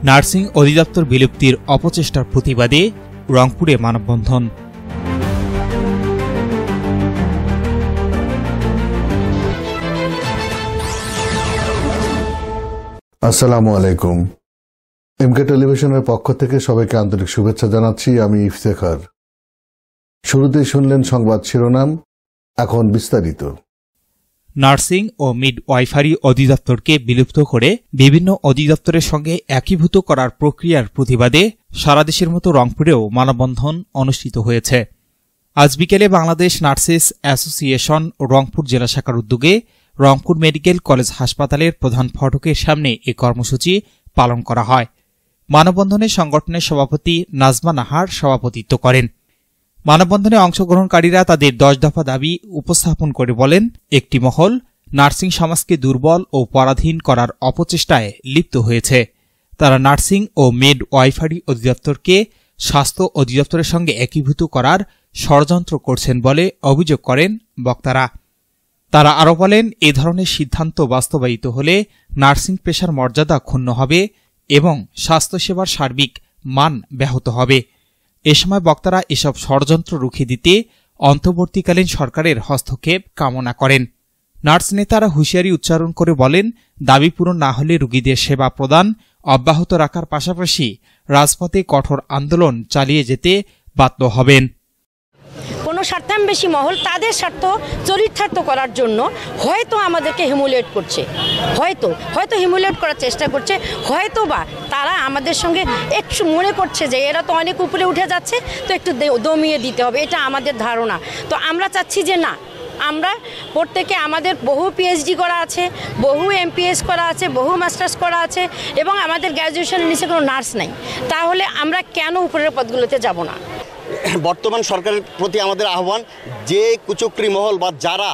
Nursing অধিদপ্তর বিলুপ্তির অপচেষ্টার প্রতিবাদে রংপুরে মানববন্ধন। আসসালামু আলাইকুম। এমকে টেলিভিশনের পক্ষ থেকে সবাইকে আন্তরিক শুভেচ্ছা জানাচ্ছি। আমি ইফতেখার। শুরুতেই শুনলেন সংবাদ শিরোনাম, এখন বিস্তারিত। নার্সিং ও মিডওয়াইফারি অধিদপ্তরকে বিলুপ্ত করে বিভিন্ন অধিদপ্তরের সঙ্গে একীভূত করার প্রক্রিয়ার প্রতিবাদে সারা দেশের মতো রংপুরেও মানববন্ধন অনুষ্ঠিত হয়েছে। আজ বিকেলে বাংলাদেশ নার্সেস অ্যাসোসিয়েশন রংপুর জেলা শাখার উদ্যোগে রংপুর মেডিকেল কলেজ হাসপাতালের প্রধান ফটকের সামনে এ কর্মসূচি পালন করা হয়। মানববন্ধনে সংগঠনের সভাপতি নাজমা নাহার সভাপতিত্ব করেন। মানববন্ধনে অংশগ্রহণকারীরা তাদের 10 দফা দাবি উপস্থাপন করে বলেন, একটি মহল নার্সিং সমাজকে দুর্বল ও পরাধীন করার অপচেষ্টায় লিপ্ত হয়েছে। তারা নার্সিং ও মিডওয়াইফারি অধিদপ্তরকে স্বাস্থ্য অধিদপ্তরের সঙ্গে একীভূত করার ষড়যন্ত্র করছেন বলে অভিযোগ করেন বক্তারা। তারা আরও বলেন, এ ধরনের সিদ্ধান্ত বাস্তবায়িত হলে নার্সিং পেশার মর্যাদা ক্ষুণ্ণ হবে এবং স্বাস্থ্যসেবার সার্বিক মান ব্যাহত হবে। এ সময় বক্তারা এসব ষড়যন্ত্র রুখে দিতে অন্তর্বর্তীকালীন সরকারের হস্তক্ষেপ কামনা করেন। নার্স নেতারা হুঁশিয়ারি উচ্চারণ করে বলেন, দাবি পূরণ না হলে রোগীদের সেবা প্রদান অব্যাহত রাখার পাশাপাশি রাজপথে কঠোর আন্দোলন চালিয়ে যেতে বাধ্য হবেন। স্বার্থান্বেষী মহল তাদের স্বার্থ চরিতার্থ করার জন্য হয়তো আমাদেরকে হিমুলেট করছে, হয়তো হিমুলেট করার চেষ্টা করছে, হয়তো বা তারা আমাদের সঙ্গে একটু মনে করছে যে এরা তো অনেক উপরে উঠে যাচ্ছে, তো একটু দমিয়ে দিতে হবে, এটা আমাদের ধারণা। তো আমরা চাচ্ছি যে না, আমরা প্রত্যেকে আমাদের বহু পিএইচডি করা আছে, বহু এমপিএস করা আছে, বহু মাস্টার্স করা আছে এবং আমাদের গ্র্যাজুয়েশনের নিচে কোনো নার্স নাই। তাহলে আমরা কেন উপরের পদগুলোতে যাব না? বর্তমান সরকারের প্রতি আমাদের আহ্বান, যে কুচক্রী মহল বা যারা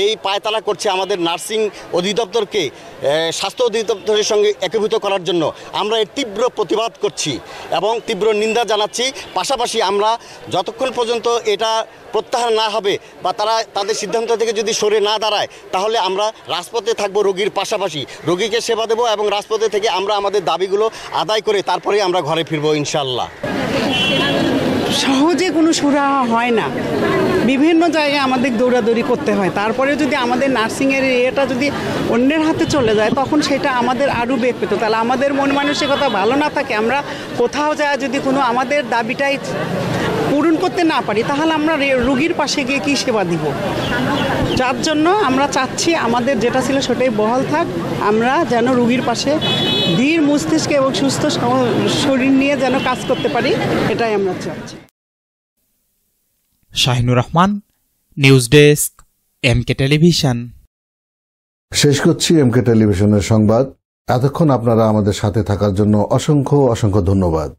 এই পায়তারা করছে আমাদের নার্সিং অধিদপ্তরকে স্বাস্থ্য অধিদপ্তরের সঙ্গে একীভূত করার জন্য, আমরা এর তীব্র প্রতিবাদ করছি এবং তীব্র নিন্দা জানাচ্ছি। পাশাপাশি আমরা যতক্ষণ পর্যন্ত এটা প্রত্যাহার না হবে বা তারা তাদের সিদ্ধান্ত থেকে যদি সরে না দাঁড়ায়, তাহলে আমরা রাজপথে থাকব রোগীর পাশাপাশি, রোগীকে সেবা দেব এবং রাজপথে থেকে আমরা আমাদের দাবিগুলো আদায় করে তারপরে আমরা ঘরে ফিরব ইনশাআল্লাহ। সহজে কোনো সুরাহা হয় না, বিভিন্ন জায়গায় আমাদের দৌড়াদৌড়ি করতে হয়। তারপরে যদি আমাদের নার্সিংয়ের এটা যদি অন্যের হাতে চলে যায়, তখন সেটা আমাদের আরও বেগ পেত। তাহলে আমাদের মন মানসিকতা ভালো না থাকে, আমরা কোথাও যায় যদি কোনো আমাদের দাবিটাই পূরণ করতে না পারি, তাহলে আমরা রোগীর পাশে গিয়ে কী সেবা দিব? যার জন্য আমরা চাচ্ছি আমাদের যেটা ছিল সেটাই বহাল থাক, আমরা যেন রোগীর পাশে ধীর মস্তিষ্কে এবং সুস্থ শরীর নিয়ে যেন কাজ করতে পারি, এটাই আমরা চাচ্ছি। Shahinur Rahman, news desk, MK television. শেষ করছি এমকে টেলিভিশনের সংবাদ। এতক্ষণ আপনারা আমাদের সাথে থাকার জন্য অসংখ্য ধন্যবাদ।